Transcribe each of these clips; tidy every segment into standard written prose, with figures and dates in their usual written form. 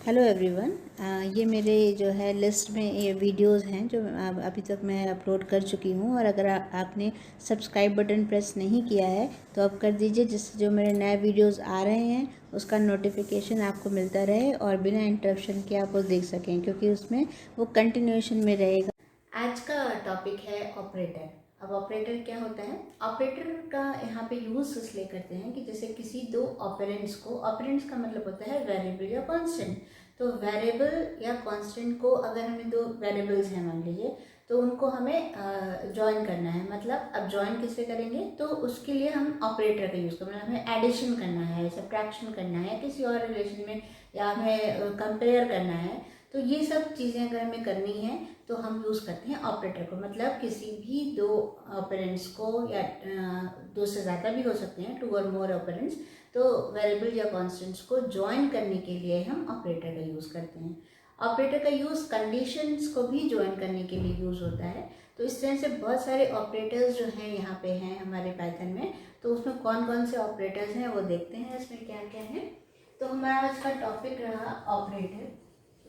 Hello everyone. ये मेरे जो है लिस्ट में ये वीडियोस हैं जो अभी तक मैं अपलोड कर चुकी हूँ। और अगर आपने सब्सक्राइब बटन प्रेस नहीं किया है तो आप कर दीजिए, जिससे जो मेरे नए वीडियोस आ रहे हैं उसका नोटिफिकेशन आपको मिलता रहे और बिना इंटरप्शन के आप वो देख सकें, क्योंकि उसमें वो कंटिन्यूएशन में रहेगा। आज का टॉपिक है ऑपरेटर। अब ऑपरेटर क्या होता है? ऑपरेटर का यहाँ पे यूज़ इसलिए करते हैं कि जैसे किसी दो ऑपरेंड्स को, ऑपरेंड्स का मतलब होता है वेरिएबल या कांस्टेंट, तो वेरिएबल या कांस्टेंट को अगर हमें दो वेरिएबल्स हैं मान लीजिए, तो उनको हमें ज्वाइन करना है। मतलब अब ज्वाइन किससे करेंगे? तो उसके लिए हम ऑपरेटर का यूज़ करेंगे। हमें एडिशन करना है, सब्ट्रैक्शन करना है किसी और रिलेशन में, या हमें कंपेयर करना है, तो ये सब चीज़ें अगर हमें करनी है तो हम यूज़ करते हैं ऑपरेटर को। मतलब किसी भी दो ऑपरेंड्स को, या दो से ज़्यादा भी हो सकते हैं, 2 और मोर ऑपरेंड्स, तो वेरिएबल या कॉन्स्टेंट्स को ज्वाइन करने के लिए हम ऑपरेटर का यूज़ करते हैं। ऑपरेटर का यूज़ कंडीशंस को भी ज्वाइन करने के लिए यूज़ होता है। तो इस तरह से बहुत सारे ऑपरेटर्स जो हैं यहाँ पे हैं हमारे पाइथन में। तो उसमें कौन कौन से ऑपरेटर्स हैं वो देखते हैं, इसमें क्या क्या है। तो हमारा आज का टॉपिक रहा ऑपरेटर।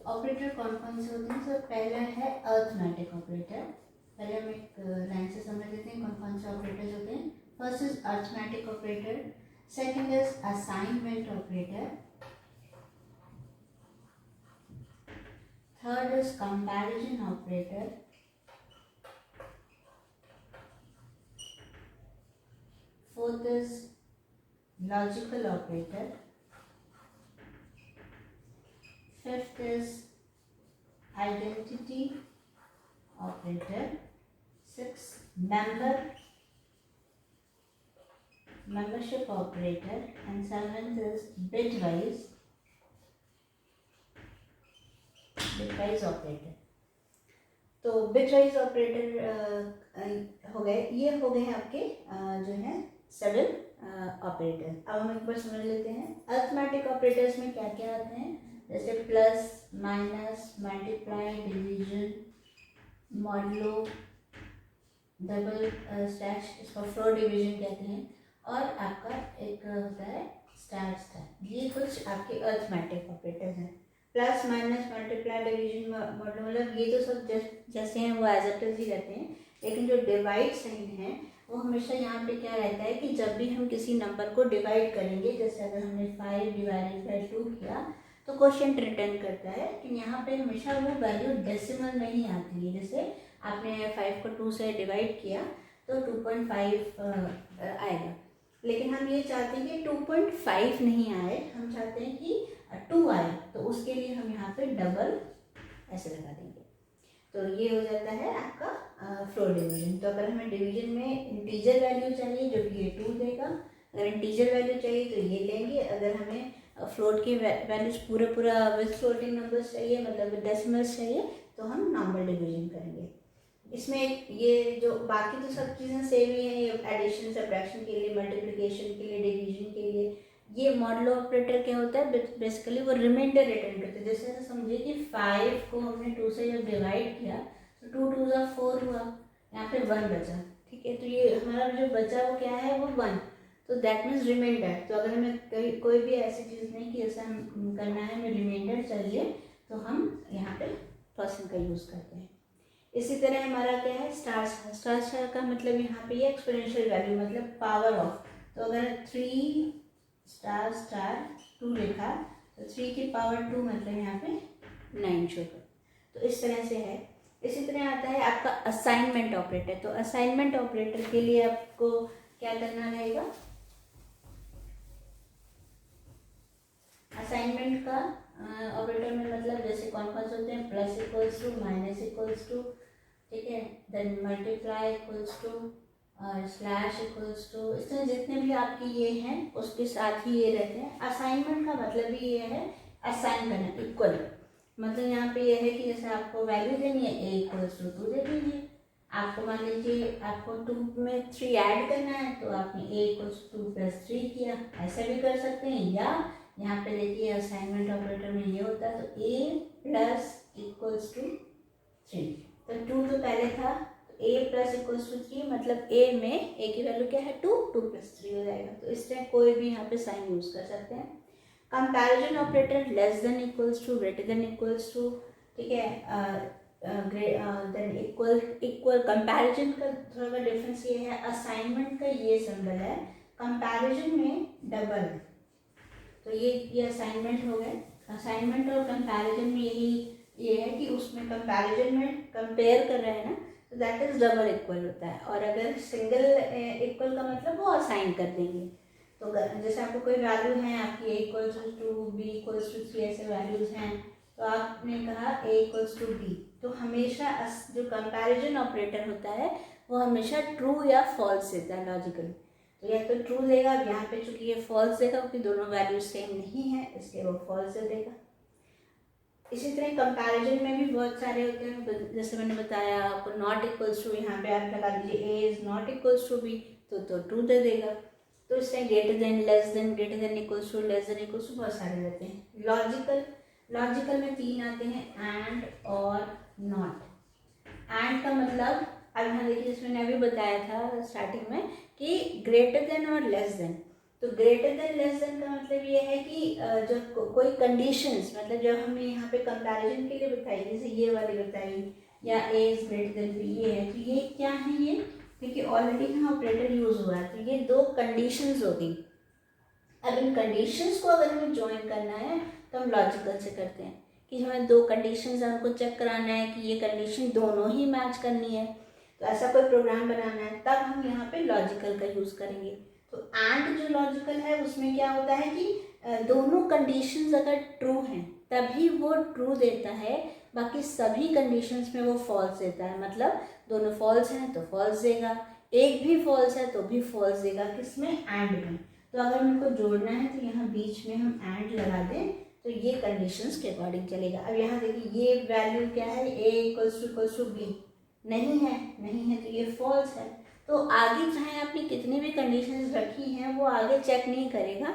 ऑपरेटर कौन कौन से होते हैं? सर पहला है अर्थमेटिक ऑपरेटर। पहले हम एक लाइन से समझ लेते हैं कौन कौन से ऑपरेटर्स होते हैं। First is arithmetic operator, second is assignment operator, third is comparison operator, fourth is logical operator, fifth is identity operator, 6 membership operator, and 7th is bitwise operator. तो bitwise ऑपरेटर हो गए, ये हो गए आपके जो है 7 ऑपरेटर। अब हम एक बार समझ लेते हैं अर्थमेटिक ऑपरेटर्स में क्या क्या आते हैं। जैसे plus, minus, multiply, division, modulo, double slash, इसको फ्लोर डिवीजन कहते हैं, और आपका एक होता है स्टार स्टार। ये कुछ आपके अर्थमेटिक ऑपरेटर्स हैं। Plus, minus, multiply, division, modulo, मतलब ये तो सब जैसे हैं वो एज इट इज ही रहते हैं। लेकिन जो डिवाइड साइन है वो हमेशा यहाँ पे क्या रहता है कि जब भी हम किसी नंबर को डिवाइड करेंगे, जैसे अगर हमने 5 डिवाइडेड बाई 2 किया तो क्वेश्चन रिटर्न करता है, कि यहाँ पे हमेशा वो वैल्यू डेसिमल में ही आती है। जैसे आपने 5 को 2 से डिवाइड किया तो 2.5 आएगा। लेकिन हम ये चाहते हैं कि 2.5 नहीं आए, हम चाहते हैं कि 2 आए, तो उसके लिए हम यहाँ पे डबल ऐसे लगा देंगे। तो ये हो जाता है आपका फ्लोर डिवीजन। तो अगर हमें डिवीजन में इंटीजर वैल्यू चाहिए जो कि ये 2 देगा, अगर इंटीजर वैल्यू चाहिए तो ये लेंगे, अगर हमें फ्लोट की वैल्यूज पूरा विद फ्लोटिंग नंबर्स चाहिए, मतलब डेसिमल्स चाहिए, तो हम नॉर्मल डिवीजन करेंगे। इसमें ये जो बाकी तो सब चीज़ें सेम ही हैं, ये एडिशन, सब्ट्रैक्शन के लिए, मल्टीप्लिकेशन के लिए, डिवीजन के लिए। ये मॉडल ऑपरेटर क्या होता है? बेसिकली वो रिमाइंडर रिटर्न करते हैं। जैसे समझिए कि 5 को हमने 2 से जब डिवाइड किया तो 2 2 जा 4 हुआ, यहाँ पे 1 बचा, ठीक है। तो ये हमारा जो बचा वो क्या है? वो 1। तो दैट मीन्स रिमाइंडर। तो अगर हमें कोई भी ऐसी चीज़ नहीं कि ऐसा हम करना है, हमें रिमाइंडर चाहिए, तो हम यहाँ पे परसेंट का यूज़ करते हैं। इसी तरह हमारा क्या है? Star star. स्टार स्टार का मतलब यहाँ पे ये एक्सपोनेंशियल वैल्यू, मतलब पावर ऑफ। तो अगर 3 स्टार स्टार 2 लिखा तो 3 की पावर 2 मतलब यहाँ पे 9 शो कर। तो इस तरह से है। इसी तरह आता है आपका असाइनमेंट ऑपरेटर। तो असाइनमेंट ऑपरेटर के लिए आपको क्या करना रहेगा? असाइनमेंट का ऑपरेटर में मतलब जैसे कौन कौन से होते हैं? Plus equals to, minus equals to, ठीक है, देन मल्टीप्लाई इक्वल्स टू, और स्लैश इक्वल्स टू। इस तरह जितने भी आपके ये हैं उसके साथ ही ये रहते हैं। असाइनमेंट का मतलब ही ये है असाइन करना, इक्वल। मतलब यहाँ पे ये है कि जैसे आपको वैल्यू देनी है a इक्वल्स टू 2 दे दीजिए। आपको मान लीजिए आपको 2 में 3 ऐड करना है तो आपने a इक्वल्स टू 2 प्लस 3 किया, ऐसा भी कर सकते हैं। या यहाँ पे देखिए असाइनमेंट ऑपरेटर में ये होता है, तो a प्लस इक्वल्स टू 3, तो 2 तो पहले था, तो a प्लस इक्वल्स टू 3, मतलब a में a की वैल्यू क्या है? 2, 2 प्लस 3 हो जाएगा। तो इस तरह कोई भी यहाँ पे साइन यूज कर सकते हैं। Comparison operator less than equals to, greater than equals to, ठीक है, देन इक्वल कंपैरिजन का थोड़ा सा डिफरेंस ये है, असाइनमेंट का ये सिंबल है, कंपैरिजन में डबल, तो ये असाइनमेंट हो गए। असाइनमेंट और कंपैरिजन में यही ये है कि उसमें कंपैरिजन में कंपेयर कर रहे हैं ना, तो दैट इज डबल इक्वल होता है, और अगर सिंगल इक्वल का मतलब वो असाइन कर देंगे। तो जैसे आपको कोई वैल्यू है आपकी a equals to b equals to 3 ऐसे वैल्यूज हैं, तो आपने कहा a इक्वल्स टू b, तो हमेशा जो कंपैरिजन ऑपरेटर होता है वो हमेशा ट्रू या फॉल्स देता है लॉजिकली। तो या तो ट्रू देगा, अब यहाँ पे चूंकि ये फॉल्स देगा क्योंकि दोनों वैल्यूज सेम नहीं है इसलिए वो फॉल्स दे देगा। इसी तरह कंपैरिजन में भी बहुत सारे होते हैं, जैसे मैंने बताया आपको नॉट इक्वल्स टू, यहाँ पे आप लगा दीजिए a is not equals to b, तो ट्रू दे देगा। तो इससे greater than, less than, greater than equals to, less than equals to, बहुत सारे रहते हैं। लॉजिकल में 3 आते हैं, एंड और नॉट। एंड का मतलब अब यहाँ देखिए जिसमें मैंने अभी बताया था स्टार्टिंग में कि ग्रेटर देन और लेस देन, तो ग्रेटर देन लेस देन का मतलब ये है कि जब कोई कंडीशंस, मतलब जब हमने यहाँ पे कंपैरिजन के लिए बताई, जैसे ये वाली बताई या a is greater then b, ये है, तो ये क्या है, ये क्योंकि ऑलरेडी यहाँ ऑपरेटर यूज हुआ है, तो ये 2 कंडीशंस होगी। अब इन कंडीशंस को अगर हमें ज्वाइन करना है तो हम लॉजिकल से करते हैं कि हमें 2 कंडीशंस हैं, उनको चेक कराना है कि ये कंडीशन दोनों ही मैच करनी है, तो ऐसा कोई प्रोग्राम बनाना है, तब हम यहाँ पे लॉजिकल का यूज़ करेंगे। तो एंड जो लॉजिकल है उसमें क्या होता है कि दोनों कंडीशंस अगर ट्रू हैं तभी वो ट्रू देता है, बाकी सभी कंडीशंस में वो फॉल्स देता है। मतलब दोनों फॉल्स हैं तो फॉल्स देगा, एक भी फॉल्स है तो भी फॉल्स देगा, किसमें, एंड में। तो अगर उनको जोड़ना है तो यहाँ बीच में हम एंड लगा दें तो ये कंडीशंस के अकॉर्डिंग चलेगा। अब यहाँ देखिए ये वैल्यू क्या है, a इक्वल्स टू b, नहीं है तो ये फॉल्स है। तो आगे चाहे आपने कितनी भी कंडीशंस रखी हैं वो आगे चेक नहीं करेगा,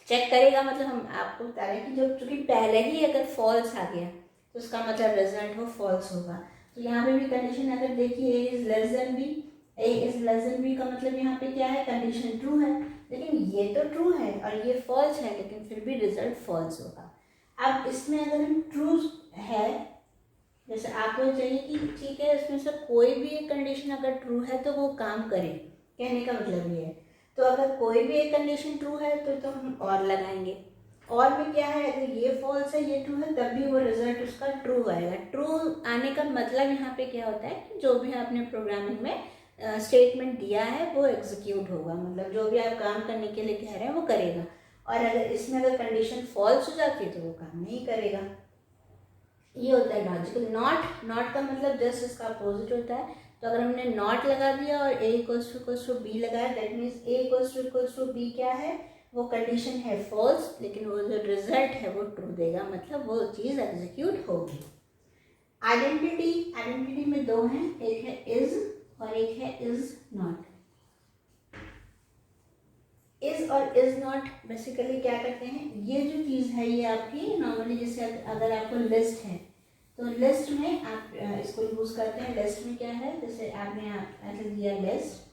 चेक करेगा मतलब हम आपको बता रहे हैं कि जब चूँकि पहले ही अगर फॉल्स आ गया तो उसका मतलब रिजल्ट वो फॉल्स होगा। तो यहाँ पे भी कंडीशन अगर देखिए a is less than b, a is less than b का मतलब यहाँ पे क्या है, कंडीशन ट्रू है, लेकिन ये तो ट्रू है और ये फॉल्स है, लेकिन फिर भी रिजल्ट फॉल्स होगा। अब इसमें अगर हम ट्रू है, जैसे आपको चाहिए कि ठीक है इसमें से कोई भी एक कंडीशन अगर ट्रू है तो वो काम करे, कहने का मतलब ये है। तो अगर कोई भी एक कंडीशन ट्रू है तो हम और लगाएंगे, और में क्या है, अगर ये फॉल्स है ये ट्रू है तब भी वो रिजल्ट उसका ट्रू आएगा। ट्रू आने का मतलब यहाँ पे क्या होता है कि जो भी आपने प्रोग्रामिंग में स्टेटमेंट दिया है वो एग्जीक्यूट होगा, मतलब जो भी आप काम करने के लिए कह रहे हैं वो करेगा। और अगर इसमें अगर कंडीशन फॉल्स हो जाती है तो वो काम नहीं करेगा। ये होता है लॉजिकल। नॉट का मतलब जस्ट इसका अपोजिट होता है। तो अगर हमने नॉट लगा दिया और a इक्वल्स टू b लगाया, that means a equals to b क्या है, वो कंडीशन है फॉल्स, लेकिन वो जो रिजल्ट है वो ट्रू देगा, मतलब वो चीज़ एग्जीक्यूट होगी। आइडेंटिटी में 2 हैं, एक है इज और एक है इज नॉट। इज और इज नॉट बेसिकली क्या करते हैं, ये जो चीज़ है ये आपकी नॉर्मली जैसे अगर आपको लिस्ट है तो लिस्ट में आप इसको यूज़ करते हैं। लिस्ट में क्या है, जैसे आपने ऐसे दिया लिस्ट,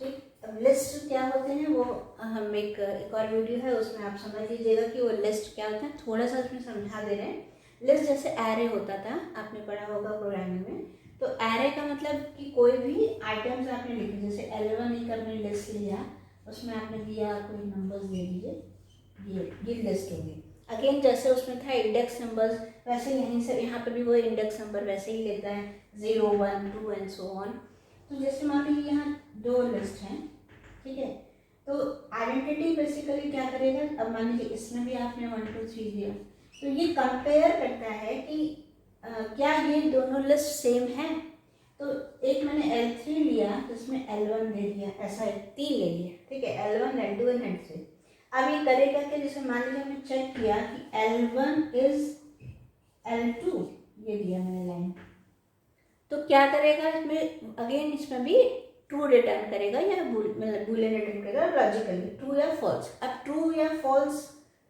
ठीक। अब लिस्ट क्या होते हैं वो हम एक और वीडियो है उसमें आप समझ लीजिएगा कि वो लिस्ट क्या होता है, थोड़ा सा उसमें समझा दे रहे हैं। लिस्ट जैसे एरे होता था, आपने पढ़ा होगा प्रोग्रामिंग में, तो एरे का मतलब कि कोई भी आइटम्स आपने लिखे, जैसे L1 एक आपने लिस्ट लिया, उसमें आपने दिया कोई नंबर्स दे दीजिए, ये लिस्ट होगी। अगेन जैसे उसमें था इंडेक्स नंबर्स, वैसे यहीं से यहाँ पे भी वो इंडेक्स नंबर वैसे ही लेता है, 0, 1, 2 एंड सो ऑन। तो जैसे मान लीजिए यहाँ 2 लिस्ट हैं, ठीक है, तो आइडेंटिटी बेसिकली क्या करेगा, अब मान लीजिए इसमें भी आपने 1, 2, 3 दिया, तो ये कंपेयर करता है कि क्या ये दोनों लिस्ट सेम है। तो एक मैंने L3 लिया जिसमें L1 दे दिया, ऐसा 3 ले लिया, ठीक है, L1, L2 एंड L3। अब ये करेगा कि जैसे मान लीजिए हमने चेक किया कि L1 इज L2, ये दिया मैंने लाइन, तो क्या करेगा इसमें, अगेन इसमें भी ट्रू रिटर्न करेगा या मतलब बूलियन रिटर्न करेगा लॉजिकली, ट्रू या फॉल्स। अब ट्रू या फॉल्स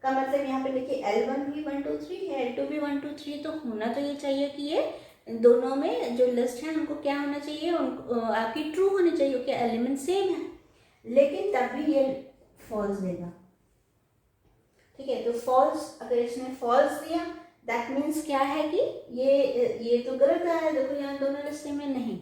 का मतलब यहाँ पे देखिए L1 भी 1, 2, 3 है, L2 भी 1, 2, 3, तो होना तो ये चाहिए कि ये दोनों में जो लिस्ट है उनको क्या होना चाहिए, उनको आपकी ट्रू होनी चाहिए क्योंकि एलिमेंट सेम है, लेकिन तब भी ये फॉल्स देगा, ठीक है। तो फॉल्स, अगर इसने फॉल्स दिया दैट मीन्स क्या है कि ये तो गलत आ रहा है, देखो यहाँ दोनों लिस्ट में नहीं।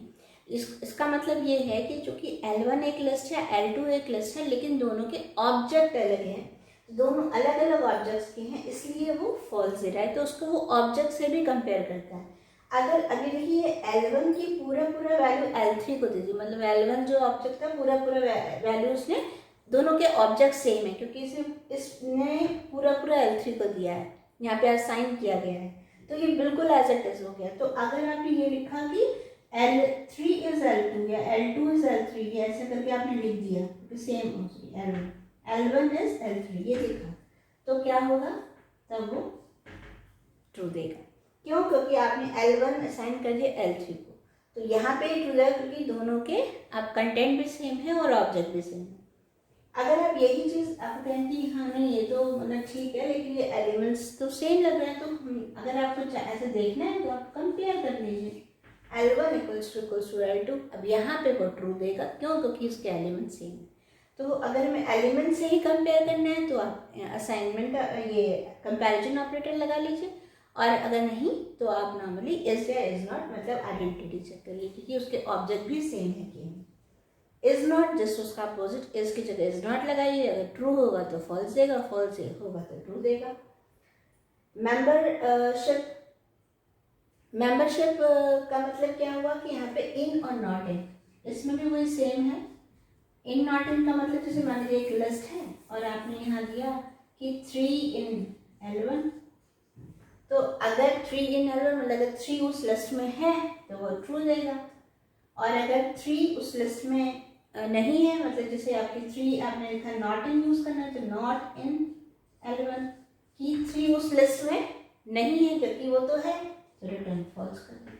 इसका मतलब ये है कि चूंकि L1 एक लिस्ट है, L2 एक लिस्ट है, लेकिन दोनों के ऑब्जेक्ट अलग हैं, दोनों अलग अलग ऑब्जेक्ट्स के हैं, इसलिए वो फॉल्स दे रहा है। तो उसको वो ऑब्जेक्ट से भी कंपेयर करता है। अगर अभी देखिए L1 की पूरा वैल्यू L3 को दे दी, मतलब L1 जो ऑब्जेक्ट था पूरा वैल्यू उसने, दोनों के ऑब्जेक्ट सेम है क्योंकि इसने पूरा L3 को दिया है, यहाँ पे असाइन किया गया है, तो ये बिल्कुल एज इट इज हो गया। तो अगर आपने ये लिखा कि L3 इज L2 या L2 इज L3, ये ऐसे करके आपने लिख दिया सेम L1 इज L3 ये लिखा, तो क्या होगा, तब वो ट्रू देगा। क्यों? क्योंकि आपने L1 असाइन कर दिया L3 को, तो यहाँ पे ट्रू देगा क्योंकि दोनों के आप कंटेंट भी सेम है और ऑब्जेक्ट भी सेम है। अगर आप यही चीज़ आप कहें कि हाँ नहीं ये तो मतलब ठीक है लेकिन ये एलिमेंट्स तो सेम लग रहे हैं, तो अगर आपको ऐसे देखना है तो आप कंपेयर कर लीजिए, L1 इक्वल्स टू L2। अब यहाँ पे वो ट्रू देगा, क्यों? क्योंकि इसके एलिमेंट सेम है। तो अगर हमें एलिमेंट से ही कंपेयर करना है तो आप असाइनमेंट ये कंपैरिजन ऑपरेटर लगा लीजिए, और अगर नहीं तो आप नॉर्मली इज या इज नॉट मतलब आइडेंटिटी चेक कर लीजिए कि उसके ऑब्जेक्ट भी सेम है कि नहीं। इज नॉट जस्ट उसका अपोजिट, इज की जगह इज नॉट लगाइए, अगर ट्रू होगा तो फॉल्स देगा, फॉल्स होगा तो ट्रू देगा। मेंबरशिप का मतलब क्या हुआ कि यहाँ पे इन और नॉट इन, इसमें भी वही सेम है। इन नॉट इन का मतलब जैसे मान लीजिए एक लिस्ट है और आपने यहाँ दिया कि 3 इन L1, तो अगर 3 इन L1 मतलब अगर 3 उस लिस्ट में है तो वो ट्रू देगा, और अगर 3 उस लिस्ट में नहीं है, मतलब जैसे आपकी 3 आपने लिखा नॉट इन यूज करना है, तो नॉट इन L1 की 3 उस लिस्ट में नहीं है क्योंकि वो तो है, तो रिटर्न फॉल्स कर दें।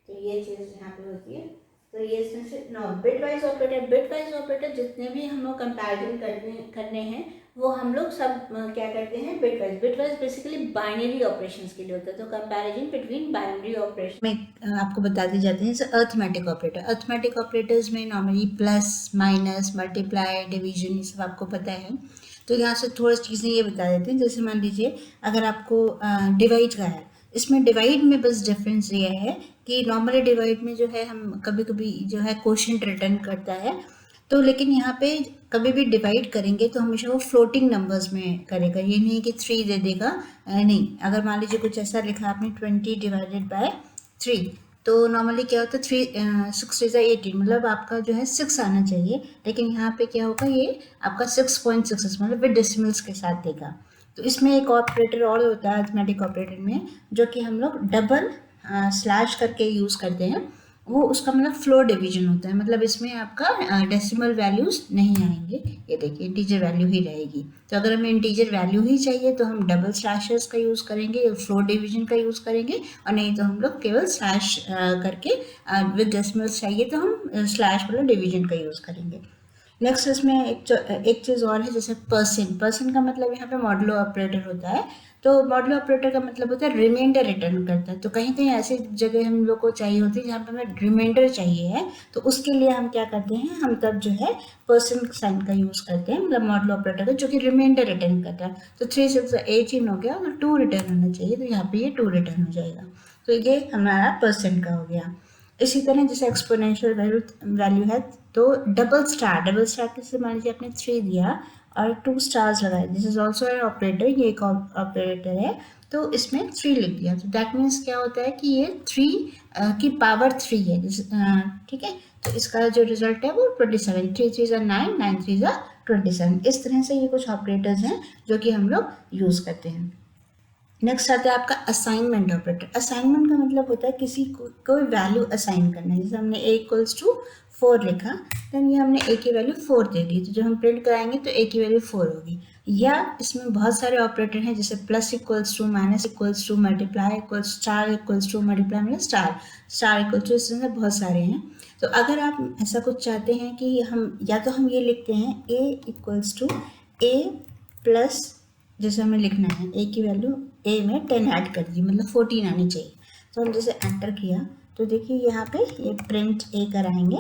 तो ये चीज़ यहाँ पे होती है। तो ये इसमें से बिटवाइज ऑपरेटर जितने भी हम लोग कंपैरिजन करने हैं वो हम लोग सब क्या करते हैं, बिटवाइज बेसिकली बाइनरी ऑपरेशंस के लिए होता है। तो कंपैरिजन बिटवीन बाइनरी ऑपरेशन में आपको बता दी जाती है। जैसे अर्थमेटिक ऑपरेटर्स में normally plus, minus, multiply, division ये सब आपको पता है। तो यहाँ से थोड़ी चीज़ें ये बता देते हैं। जैसे मान लीजिए अगर आपको डिवाइड का है, इसमें डिवाइड में बस डिफरेंस ये है कि नॉर्मली डिवाइड में जो है हम कभी कभी जो है क्वोशिएंट रिटर्न करता है, तो लेकिन यहाँ पे कभी भी डिवाइड करेंगे तो हमेशा वो फ्लोटिंग नंबर्स में करेगा, ये नहीं कि 3 दे देगा, नहीं। अगर मान लीजिए कुछ ऐसा लिखा आपने 20 डिवाइडेड बाय 3, तो नॉर्मली क्या होता है 6 3 18, मतलब आपका जो है 6 आना चाहिए, लेकिन यहाँ पे क्या होगा, ये आपका 6.6 मतलब विद डेसिमल्स के साथ देगा। तो इसमें एक ऑपरेटर और होता है अरिथमेटिक ऑपरेटर में, जो कि हम लोग डबल स्लैश करके यूज़ करते हैं, वो उसका मतलब फ्लोर डिवीजन होता है, मतलब इसमें आपका डेसिमल वैल्यूज़ नहीं आएंगे, ये देखिए इंटीजर वैल्यू ही रहेगी। तो अगर हमें इंटीजर वैल्यू ही चाहिए तो हम डबल स्लैशेस का यूज़ करेंगे या फ्लोर डिवीजन का यूज़ करेंगे, और नहीं तो हम लोग केवल स्लैश करके विद डेसिमल्स चाहिए तो हम स्लैश वाला डिवीजन का यूज़ करेंगे। नेक्स्ट इसमें एक चीज़ और है, जैसे पर्सन का मतलब यहाँ पे मॉडुलो ऑपरेटर होता है। तो मॉडुलो ऑपरेटर का मतलब होता है रिमाइंडर रिटर्न करता है। तो कहीं कहीं ऐसी जगह हम लोग को चाहिए होती है जहाँ पे हमें रिमाइंडर चाहिए है, तो उसके लिए हम क्या करते हैं, हम तब जो है पर्सन साइन का यूज़ करते हैं, मतलब मॉडुलो ऑपरेटर का, जो कि रिमाइंडर रिटर्न करता है। तो 3 6 18 हो गया और 2 रिटर्न होना चाहिए, तो यहाँ पे ये 2 रिटर्न हो जाएगा। तो ये हमारा पर्सन का हो गया। इसी तरह जैसे एक्सपोनेंशियल वैल्यू है, तो डबल स्टार कैसे, मान लीजिए आपने 3 दिया और 2 स्टार्स लगाए, this is also an operator, ये एक ऑपरेटर है, तो इसमें 3 लिख दिया, तो दैट मीन्स क्या होता है कि ये 3 की पावर 3 है, ठीक है। तो इसका जो रिजल्ट है वो 27, 3 3 9, 9 3 27। इस तरह से ये कुछ ऑपरेटर्स हैं जो कि हम लोग यूज़ करते हैं। नेक्स्ट आता है आपका असाइनमेंट ऑपरेटर। असाइनमेंट का मतलब होता है किसी को कोई वैल्यू असाइन करना है। जैसे हमने a इक्वल्स टू 4 लिखा, देन ये हमने a की वैल्यू 4 दे दी, तो जब हम प्रिंट कराएंगे तो a की वैल्यू 4 होगी। या इसमें बहुत सारे ऑपरेटर हैं, जैसे plus equals to, minus equals to, multiply equals, star equals to, multiply मतलब स्टार इक्वल्स टू, इस तरह से बहुत सारे हैं। तो अगर आप ऐसा कुछ चाहते हैं कि हम या तो हम ये लिखते हैं a equals to a plus, जैसे हमें लिखना है a की वैल्यू a में 10 ऐड कर दी, मतलब 14 आनी चाहिए। तो हम जैसे एंटर किया तो देखिए यहाँ पे ये प्रिंट a कराएंगे,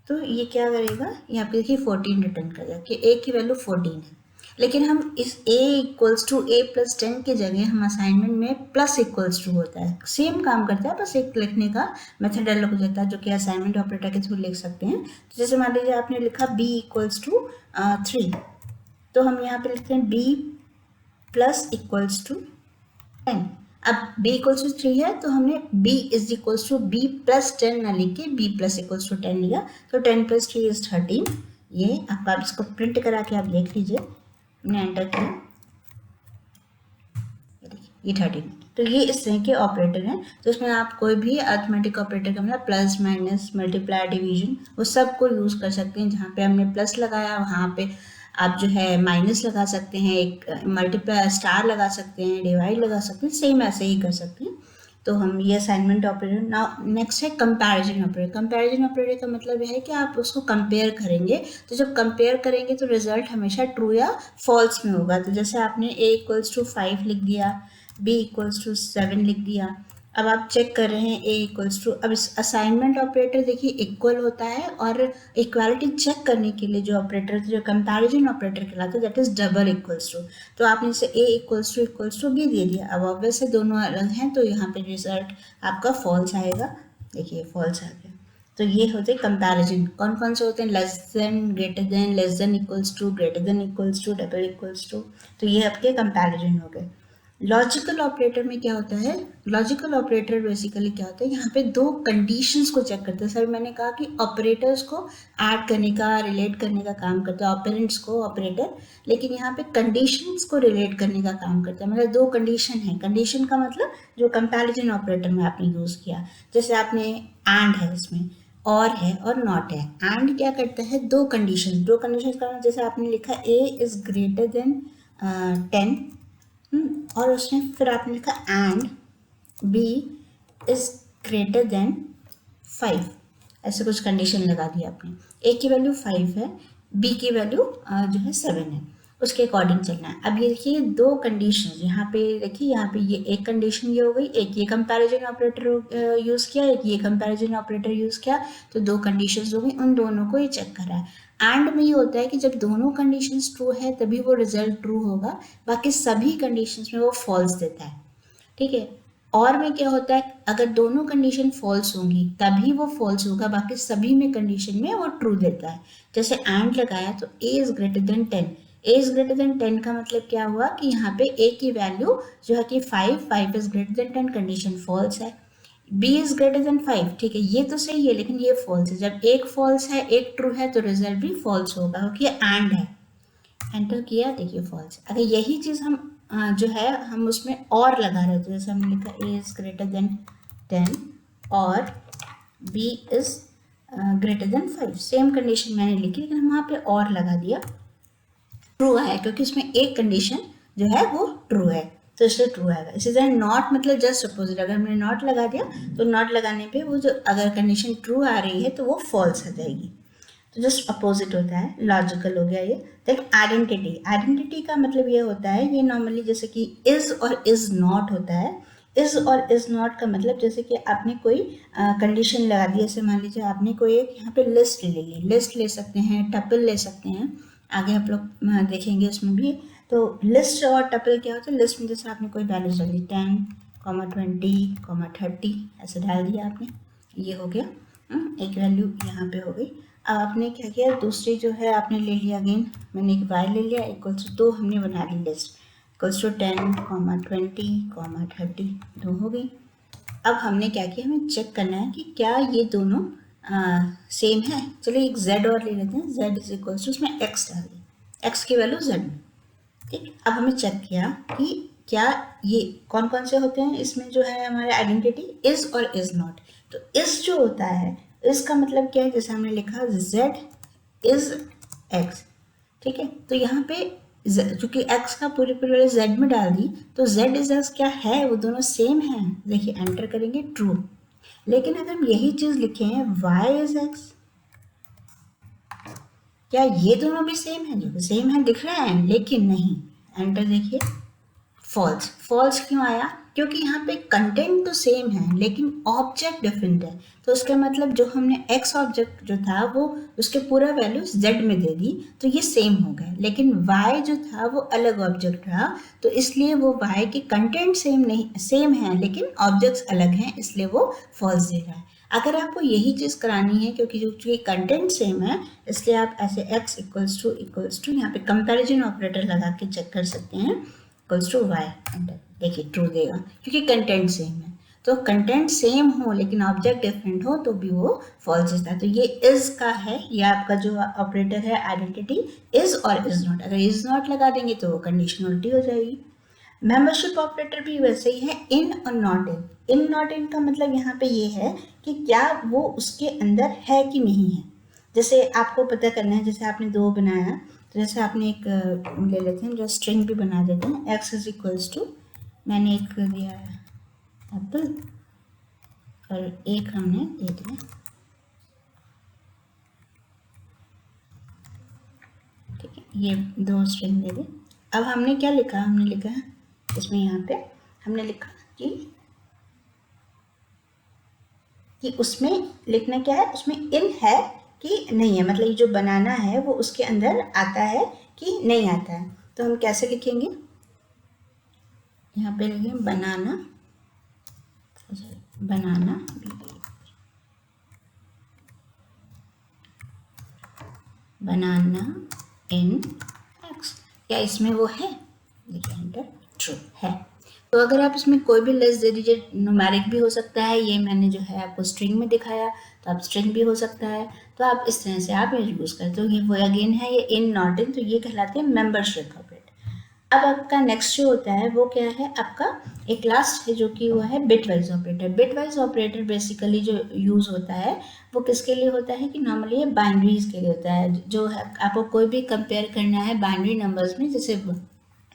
तो ये क्या करेगा, यहाँ पे देखिए 14 रिटर्न करेगा कि a की वैल्यू 14 है। लेकिन हम इस a equals to a plus 10 की जगह हम असाइनमेंट में प्लस इक्वल्स टू होता है, सेम काम करता है, बस एक लिखने का मेथड अलग हो जाता है, जो कि असाइनमेंट ऑपरेटर के थ्रू लिख सकते हैं। तो जैसे मान लीजिए आपने लिखा b इक्वल्स टू 3, तो हम यहाँ पे लिखते हैं b प्लस इक्वल्स टू 10। अब b इक्वल्स टू 3 है तो हमने b is equals to b plus 10 ना लिख के b प्लस इक्वल्स टू 10 लिया, तो 10 प्लस 3 इज 13। ये आप इसको प्रिंट करा के आप देख लीजिए, हमने एंटर किया, ये 13। तो ये इस तरह के ऑपरेटर हैं, तो इसमें आप कोई भी अरिथमेटिक ऑपरेटर का मतलब प्लस माइनस मल्टीप्लाई डिवीजन वो सब को यूज़ कर सकते हैं। जहाँ पे हमने प्लस लगाया वहाँ पे आप जो है माइनस लगा सकते हैं, एक मल्टीप्लाई स्टार लगा सकते हैं, डिवाइड लगा सकते हैं, सेम ऐसे ही कर सकते हैं। तो हम ये असाइनमेंट ऑपरेटर। नाउ नेक्स्ट है कंपैरिजन ऑपरेटर। कंपैरिजन ऑपरेटर का मतलब यह है कि आप उसको कंपेयर करेंगे, तो जब कंपेयर करेंगे तो रिजल्ट हमेशा ट्रू या फॉल्स में होगा। तो जैसे आपने a इक्वल्स टू 5 लिख दिया, b इक्वल्स टू 7 लिख दिया, अब आप चेक कर रहे हैं a इक्वल्स टू, अब इस असाइनमेंट ऑपरेटर देखिए इक्वल होता है, और इक्वालिटी चेक करने के लिए जो ऑपरेटर जो कंपैरिजन ऑपरेटर कहलाता है that is double equals to. तो आपने इसे a इक्वल्स टू b दे दिया, अब ऑब्वियस है दोनों अलग हैं, तो यहाँ पे रिजल्ट आपका फॉल्स आएगा। देखिए फॉल्स आ गया। तो ये होते हैं कंपैरिजन। कौन कौन से होते हैं? Less than, greater than, less than equals to, greater than equals to, double equals to. तो ये आपके कंपैरिजन हो गए। लॉजिकल ऑपरेटर में क्या होता है? लॉजिकल ऑपरेटर बेसिकली क्या होता है, यहाँ पे दो कंडीशंस को चेक करते हैं। सर मैंने कहा कि ऑपरेटर्स को ऐड करने का, रिलेट करने का काम करता है ऑपरेंड्स को ऑपरेटर, लेकिन यहाँ पे कंडीशंस को रिलेट करने का काम करता है। मतलब दो कंडीशन है। कंडीशन का मतलब जो कंपैरिजन ऑपरेटर में आपने यूज़ किया, जैसे आपने एंड है, इसमें और है और नॉट है। एंड क्या करता है? दो कंडीशन का मतलब जैसे आपने लिखा a इज ग्रेटर देन 10, और उसमें फिर आपने लिखा and b is greater than 5, ऐसे कुछ कंडीशन लगा दी आपने। a की वैल्यू 5 है, b की वैल्यू जो है 7 है, उसके अकॉर्डिंग चलना है। अब ये देखिए दो कंडीशन, यहाँ पे देखिए, यहाँ पे ये एक कंडीशन ये हो गई, एक ये कंपैरिजन ऑपरेटर यूज़ किया, एक ये कंपैरिजन ऑपरेटर यूज़ किया, तो दो कंडीशंस हो गई, उन दोनों को ये चेक करा है। एंड में ये होता है कि जब दोनों कंडीशंस ट्रू है तभी वो रिजल्ट ट्रू होगा, बाकी सभी कंडीशंस में वो फॉल्स देता है। ठीक है। और में क्या होता है, अगर दोनों कंडीशन फॉल्स होंगी तभी वो फॉल्स होगा, बाकी सभी में कंडीशन में वो ट्रू देता है। जैसे एंड लगाया तो a is greater than 10, a is greater than 10 का मतलब क्या हुआ कि यहाँ पे a की वैल्यू जो है कि 5 is greater than 10, condition false है। b इज ग्रेटर देन 5, ठीक है, ये तो सही है लेकिन ये फॉल्स है। जब एक फॉल्स है एक ट्रू है तो रिजल्ट भी फॉल्स होगा, क्योंकि एंड है। एंटर किया, देखिए फॉल्स। अगर यही चीज़ हम जो है हम उसमें और लगा रहे थे, जैसे हमने लिखा a इज ग्रेटर देन 10 और b is greater than 5, same condition मैंने लिखी लेकिन हम वहाँ पे और लगा दिया, ट्रू है, क्योंकि इसमें एक कंडीशन जो है वो ट्रू है, तो इसलिए ट्रू आएगा। इसी तरह नॉट मतलब जस्ट अपोजिट, अगर हमने नॉट लगा दिया तो नॉट लगाने पे वो जो अगर कंडीशन ट्रू आ रही है तो वो फॉल्स आ जाएगी, तो जस्ट अपोजिट होता है। लॉजिकल हो गया ये। Than identity. आइडेंटिटी का मतलब ये होता है, ये नॉर्मली जैसे कि इज और इज नॉट होता है। इज और इज नॉट का मतलब जैसे कि आपने कोई कंडीशन लगा दी, जैसे मान लीजिए आपने कोई एक यहाँ पे लिस्ट ले ली, लिस्ट ले सकते हैं, टपल ले सकते हैं, आगे आप लोग देखेंगे उसमें भी। तो लिस्ट और टपल क्या होता है? लिस्ट में जैसे आपने कोई वैल्यूज डाल दी 10, 20, 30 ऐसे डाल दिया आपने, ये हो गया एक वैल्यू यहाँ पे हो गई। अब आपने क्या किया, दूसरी जो है आपने ले लिया, अगेन मैंने एक वाई ले लिया, इक्वल्स टू 2 हमने बना ली लिस्ट, इक्वल्स टू 10, 20, 30 दो हो गई। अब हमने क्या किया, हमें चेक करना है कि क्या ये दोनों सेम है। चलिए एक z और ले लेते हैं, z इज इक्वल्स टू, उसमें x डाल दी, x की वैल्यू z में। ठीक, अब हमें चेक किया कि क्या ये कौन कौन से होते हैं, इसमें जो है हमारे आइडेंटिटी इज और इज नॉट। तो इज जो होता है, इसका मतलब क्या है, जैसे हमने लिखा z इज x, ठीक है, तो यहाँ पे चूंकि x का पूरे पूरे z में डाल दी तो z इज x क्या है, वो दोनों सेम है। देखिए एंटर करेंगे ट्रू, लेकिन अगर हम यही चीज लिखें y इज x, क्या ये दोनों भी सेम है? जो सेम है दिख रहा है, लेकिन नहीं। एंटर देखिए, फॉल्स। फॉल्स क्यों आया? क्योंकि यहाँ पे कंटेंट तो सेम है लेकिन ऑब्जेक्ट डिफरेंट है। तो उसका मतलब जो हमने x ऑब्जेक्ट जो था वो उसके पूरा वैल्यू z में दे दी तो ये सेम हो गया, लेकिन y जो था वो अलग ऑब्जेक्ट रहा तो इसलिए वो y के कंटेंट सेम है लेकिन ऑब्जेक्ट्स अलग हैं, इसलिए वो फॉल्स दे रहा है। अगर आपको यही चीज़ करानी है क्योंकि जो कंटेंट सेम है इसलिए आप ऐसे x इक्वल्स टू यहाँ पे कंपैरिजन ऑपरेटर लगा के चेक कर सकते हैं, इक्वल्स टू वाई, देखिए ट्रू देगा क्योंकि कंटेंट सेम है। तो कंटेंट सेम हो लेकिन ऑब्जेक्ट डिफरेंट हो तो भी वो फॉल्स देता है। तो ये इज का है, ये आपका जो ऑपरेटर है आइडेंटिटी इज और इज नॉट, अगर इज नॉट लगा देंगे तो वो कंडीशन उल्टी हो जाएगी। मेंबरशिप ऑपरेटर भी वैसे ही है, इन और not in. In not in का मतलब यहाँ पे ये है कि क्या वो उसके अंदर है कि नहीं है। जैसे आपको पता करना है, जैसे आपने दो बनाया तो जैसे आपने एक ले लेते हैं जो स्ट्रिंग भी बना देते हैं, x इज इक्वल्स टू, मैंने एक दिया है एप्पल और एक हमने दे दिया, ठीक है, ये दो स्ट्रिंग दे दी। अब हमने क्या लिखा, हमने लिखा है इसमें यहाँ पे हमने लिखा कि उसमें लिखना क्या है, उसमें इन है कि नहीं है, मतलब ये जो बनाना है वो उसके अंदर आता है कि नहीं आता है। तो हम कैसे लिखेंगे, यहाँ पे लिखेंगे बनाना, बनाना बनाना इन एक्स, क्या इसमें वो है, लिखिए एंटर, ट्रू है। तो अगर आप इसमें कोई भी लेस दे दीजिए, न्यूमेरिक भी हो सकता है, ये मैंने जो है आपको स्ट्रिंग में दिखाया तो आप स्ट्रिंग भी हो सकता है, तो आप इस तरह से आप यूज करते हो। ये वो अगेन है ये इन नॉट इन, तो ये कहलाते हैं मेंबरशिप ऑपरेटर। अब आपका नेक्स्ट जो होता है वो क्या है, आपका एक लास्ट है जो कि वो है bitwise operator. Bitwise operator basically जो यूज़ होता है वो किसके लिए होता है कि नॉर्मली ये बाइनरीज के लिए होता है। जो है आपको कोई भी कंपेयर करना है बाइनरी नंबर्स में, जैसे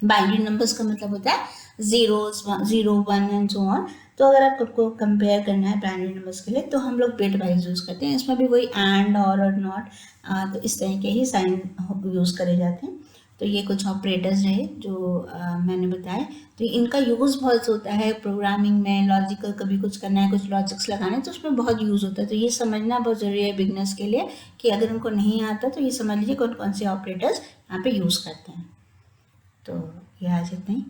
बाइनरी नंबर्स का मतलब होता है जीरोस, 0 1 एंड सो ऑन। तो अगर आपको कंपेयर करना है बाइनरी नंबर्स के लिए तो हम लोग बिट वाइज यूज़ करते हैं, इसमें भी वही एंड और नॉट, तो इस तरह के ही साइन यूज़ करे जाते हैं। तो ये कुछ ऑपरेटर्स रहे जो मैंने बताए। तो इनका यूज़ बहुत होता है प्रोग्रामिंग में, लॉजिकल कभी कुछ करना है, कुछ लॉजिक्स लगाने, तो उसमें बहुत यूज़ होता है। तो ये समझना बहुत ज़रूरी है बिगनर्स के लिए कि अगर उनको नहीं आता तो ये समझ लीजिए कौन कौन से ऑपरेटर्स यहाँ पे यूज़ करते हैं। तो ये आज इतना ही।